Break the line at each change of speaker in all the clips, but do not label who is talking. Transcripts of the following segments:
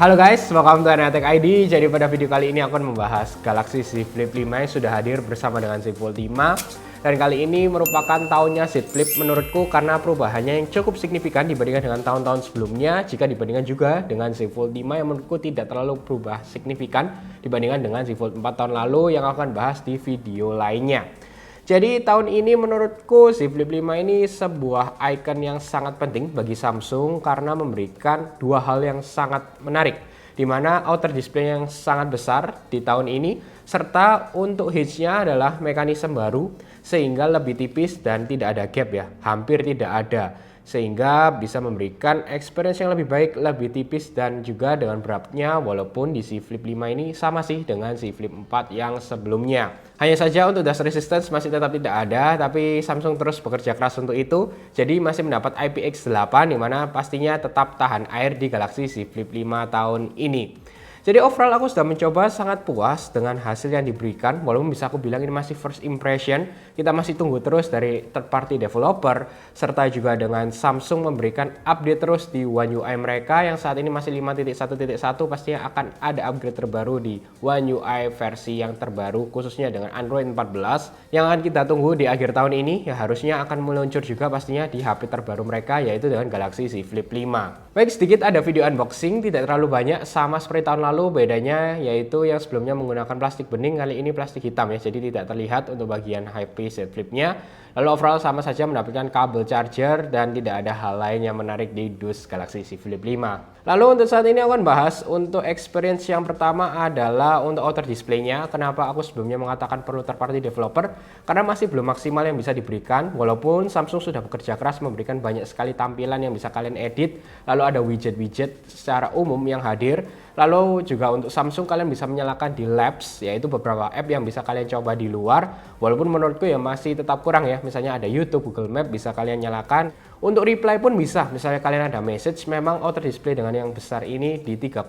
Halo guys, welcome to Anatek ID. Jadi pada video kali ini aku akan membahas Galaxy Z Flip 5 yang sudah hadir bersama dengan Z Fold 5. Dan kali ini merupakan tahunnya Z Flip menurutku karena perubahannya yang cukup signifikan dibandingkan dengan tahun-tahun sebelumnya. Jika dibandingkan juga dengan Z Fold 5 yang menurutku tidak terlalu berubah signifikan dibandingkan dengan Z Fold 4 tahun lalu yang akan bahas di video lainnya. Jadi tahun ini menurutku Z Flip 5 ini sebuah icon yang sangat penting bagi Samsung karena memberikan dua hal yang sangat menarik, di mana outer display yang sangat besar di tahun ini serta untuk hinge-nya adalah mekanisme baru sehingga lebih tipis dan tidak ada gap ya, hampir tidak ada, sehingga bisa memberikan experience yang lebih baik, lebih tipis dan juga dengan beratnya walaupun di Z Flip 5 ini sama sih dengan Z Flip 4 yang sebelumnya. Hanya saja untuk dust resistance masih tetap tidak ada, tapi Samsung terus bekerja keras untuk itu. Jadi masih mendapat IPX8 di mana pastinya tetap tahan air di Galaxy Z Flip 5 tahun ini. Jadi overall aku sudah mencoba sangat puas dengan hasil yang diberikan, walaupun bisa aku bilang ini masih first impression. Kita masih tunggu terus dari third party developer, serta juga dengan Samsung memberikan update terus di One UI mereka yang saat ini masih 5.1.1, pastinya akan ada upgrade terbaru di One UI versi yang terbaru khususnya dengan Android 14 yang akan kita tunggu di akhir tahun ini, ya harusnya akan meluncur juga pastinya di HP terbaru mereka yaitu dengan Galaxy Z Flip 5. Baik, sedikit ada video unboxing, tidak terlalu banyak, sama seperti tahun lalu bedanya yaitu yang sebelumnya menggunakan plastik bening, kali ini plastik hitam ya, jadi tidak terlihat untuk bagian HP Z Flip-nya. Lalu overall sama saja mendapatkan kabel charger dan tidak ada hal lain yang menarik di dus Galaxy Z Flip 5. Lalu untuk saat ini aku akan bahas untuk experience yang pertama adalah untuk outer display-nya. Kenapa aku sebelumnya mengatakan perlu third party developer? Karena masih belum maksimal yang bisa diberikan, walaupun Samsung sudah bekerja keras memberikan banyak sekali tampilan yang bisa kalian edit. Lalu ada widget-widget secara umum yang hadir. Lalu juga untuk Samsung kalian bisa menyalakan di Labs, yaitu beberapa app yang bisa kalian coba di luar. Walaupun menurutku ya masih tetap kurang ya, misalnya ada YouTube, Google Map bisa kalian nyalakan. Untuk reply pun bisa, misalnya kalian ada message, memang outer display dengan yang besar ini di 3,4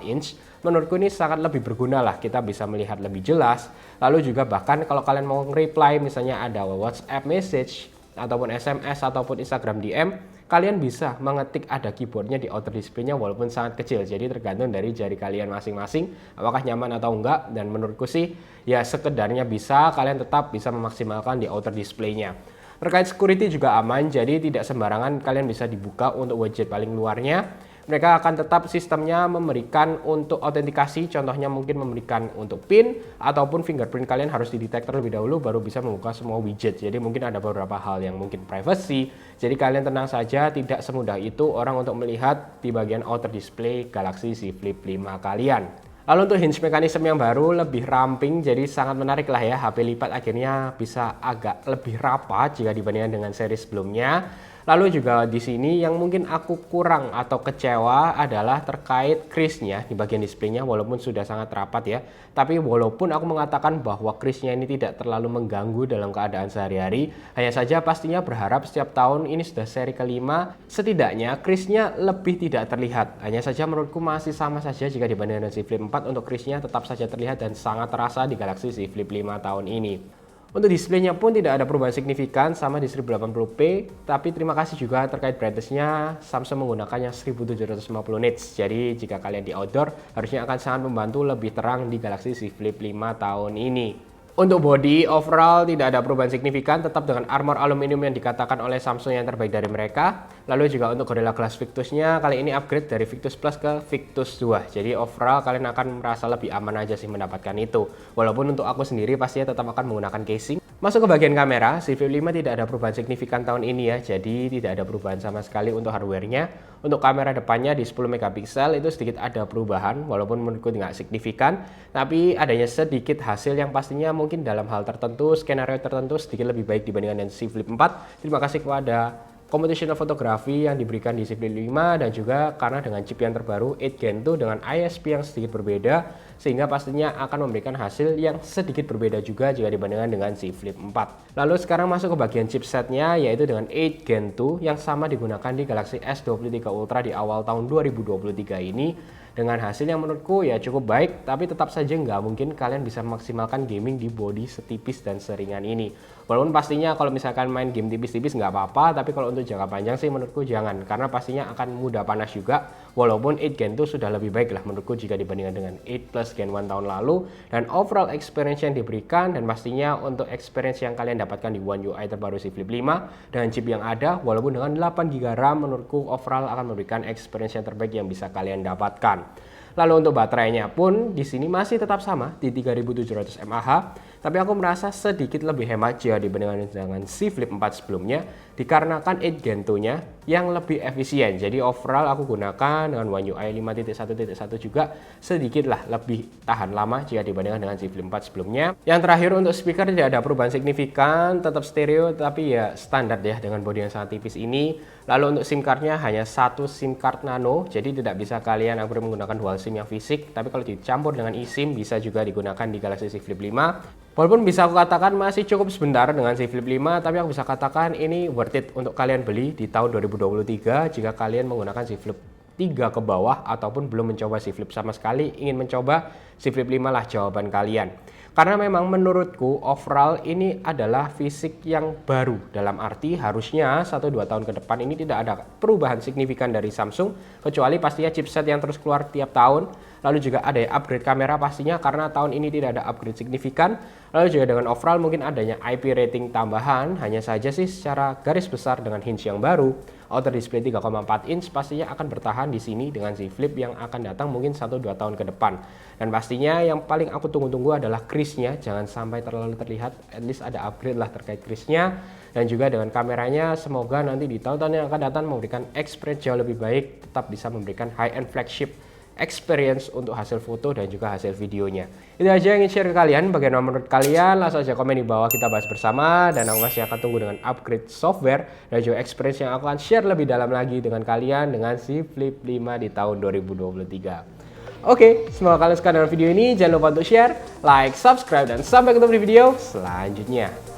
inch. Menurutku ini sangat lebih berguna lah, kita bisa melihat lebih jelas. Lalu juga bahkan kalau kalian mau reply, misalnya ada WhatsApp message, ataupun SMS, ataupun Instagram DM, kalian bisa mengetik ada keyboardnya di outer display-nya walaupun sangat kecil. Jadi tergantung dari jari kalian masing-masing apakah nyaman atau enggak, dan menurutku sih ya sekedarnya bisa, kalian tetap bisa memaksimalkan di outer display-nya. Terkait security juga aman, jadi tidak sembarangan kalian bisa dibuka untuk widget paling luarnya. Mereka akan tetap sistemnya memberikan untuk autentikasi, contohnya mungkin memberikan untuk PIN ataupun fingerprint kalian harus didetek terlebih dahulu baru bisa membuka semua widget. Jadi mungkin ada beberapa hal yang mungkin privacy, jadi kalian tenang saja, tidak semudah itu orang untuk melihat di bagian outer display Galaxy Z Flip 5 kalian. Lalu untuk hinge mekanisme yang baru lebih ramping, jadi sangat menarik lah ya, HP lipat akhirnya bisa agak lebih rapat jika dibandingkan dengan seri sebelumnya. Lalu juga di sini yang mungkin aku kurang atau kecewa adalah terkait crease-nya di bagian displaynya, walaupun sudah sangat rapat ya. Tapi walaupun aku mengatakan bahwa crease-nya ini tidak terlalu mengganggu dalam keadaan sehari-hari, hanya saja pastinya berharap setiap tahun ini sudah seri kelima, setidaknya crease-nya lebih tidak terlihat. Hanya saja menurutku masih sama saja jika dibandingkan dengan Z Flip 4, untuk crease-nya tetap saja terlihat dan sangat terasa di Galaxy Z Flip 5 tahun ini. Untuk displaynya pun tidak ada perubahan signifikan, sama di 1080p, tapi terima kasih juga terkait brightness-nya, Samsung menggunakannya 1750 nits. Jadi jika kalian di outdoor harusnya akan sangat membantu lebih terang di Galaxy Z Flip 5 tahun ini. Untuk body overall tidak ada perubahan signifikan, tetap dengan armor aluminium yang dikatakan oleh Samsung yang terbaik dari mereka. Lalu juga untuk Gorilla Glass Victus-nya kali ini upgrade dari Victus Plus ke Victus 2. Jadi overall kalian akan merasa lebih aman aja sih mendapatkan itu. Walaupun untuk aku sendiri pastinya tetap akan menggunakan casing. Masuk ke bagian kamera, Z Flip 5 tidak ada perubahan signifikan tahun ini ya, jadi tidak ada perubahan sama sekali untuk hardware-nya. Untuk kamera depannya di 10 megapiksel itu sedikit ada perubahan, walaupun menurutku tidak signifikan, tapi adanya sedikit hasil yang pastinya mungkin dalam hal tertentu, skenario tertentu sedikit lebih baik dibandingkan dengan Z Flip 4. Terima kasih kepada computational fotografi yang diberikan di Z Flip 5 dan juga karena dengan chip yang terbaru 8 Gen 2 dengan ISP yang sedikit berbeda, sehingga pastinya akan memberikan hasil yang sedikit berbeda juga jika dibandingkan dengan Z Flip 4. Lalu sekarang masuk ke bagian chipsetnya, yaitu dengan 8 Gen 2 yang sama digunakan di Galaxy S23 Ultra di awal tahun 2023 ini, dengan hasil yang menurutku ya cukup baik, tapi tetap saja nggak mungkin kalian bisa memaksimalkan gaming di body setipis dan seringan ini. Walaupun pastinya kalau misalkan main game tipis-tipis nggak apa-apa, tapi kalau untuk jangka panjang sih menurutku jangan, karena pastinya akan mudah panas juga. Walaupun 8 Gen itu sudah lebih baik lah menurutku jika dibandingkan dengan 8 Plus Gen 1 tahun lalu, dan overall experience yang diberikan, dan pastinya untuk experience yang kalian dapatkan di One UI terbaru si Flip 5 dengan chip yang ada, walaupun dengan 8 GB RAM, menurutku overall akan memberikan experience yang terbaik yang bisa kalian dapatkan. Lalu untuk baterainya pun di sini masih tetap sama di 3700 mAh, tapi aku merasa sedikit lebih hemat jika dibandingkan dengan si Flip 4 sebelumnya, dikarenakan 8 Gen 2-nya yang lebih efisien. Jadi overall aku gunakan dengan One UI 5.1.1 juga sedikit lah lebih tahan lama jika dibandingkan dengan si Flip 4 sebelumnya. Yang terakhir untuk speaker tidak ada perubahan signifikan, tetap stereo tapi ya standar ya dengan bodi yang sangat tipis ini. Lalu untuk SIM cardnya hanya satu SIM card nano, jadi tidak bisa kalian upgrade menggunakan dual SIM yang fisik, tapi kalau dicampur dengan eSIM bisa juga digunakan di Galaxy Z Flip 5. Walaupun bisa aku katakan masih cukup sebentar dengan si Flip 5, tapi aku bisa katakan ini worth it untuk kalian beli di tahun 2023 jika kalian menggunakan si Flip 3 ke bawah ataupun belum mencoba si Flip sama sekali, ingin mencoba si Flip 5 lah jawaban kalian. Karena memang menurutku overall ini adalah fisik yang baru, dalam arti harusnya 1-2 tahun ke depan ini tidak ada perubahan signifikan dari Samsung, kecuali pastinya chipset yang terus keluar tiap tahun. Lalu juga ada upgrade kamera pastinya, karena tahun ini tidak ada upgrade signifikan. Lalu juga dengan overall mungkin adanya IP rating tambahan, hanya saja sih secara garis besar dengan hinge yang baru, outer display 3,4 inch pastinya akan bertahan di sini dengan si Flip yang akan datang mungkin 1-2 tahun ke depan. Dan pastinya yang paling aku tunggu-tunggu adalah crease-nya, jangan sampai terlalu terlihat, at least ada upgrade lah terkait crease-nya. Dan juga dengan kameranya, semoga nanti di tahun-tahun yang akan datang memberikan experience jauh lebih baik, tetap bisa memberikan high-end flagship experience untuk hasil foto dan juga hasil videonya. Itu aja yang ingin share ke kalian. Bagaimana menurut kalian? Langsung aja komen di bawah, kita bahas bersama. Dan aku masih akan tunggu dengan upgrade software dan juga experience yang aku akan share lebih dalam lagi dengan kalian dengan si Flip 5 di tahun 2023. Oke, semoga kalian suka dengan video ini. Jangan lupa untuk share, like, subscribe, dan sampai ketemu di video selanjutnya.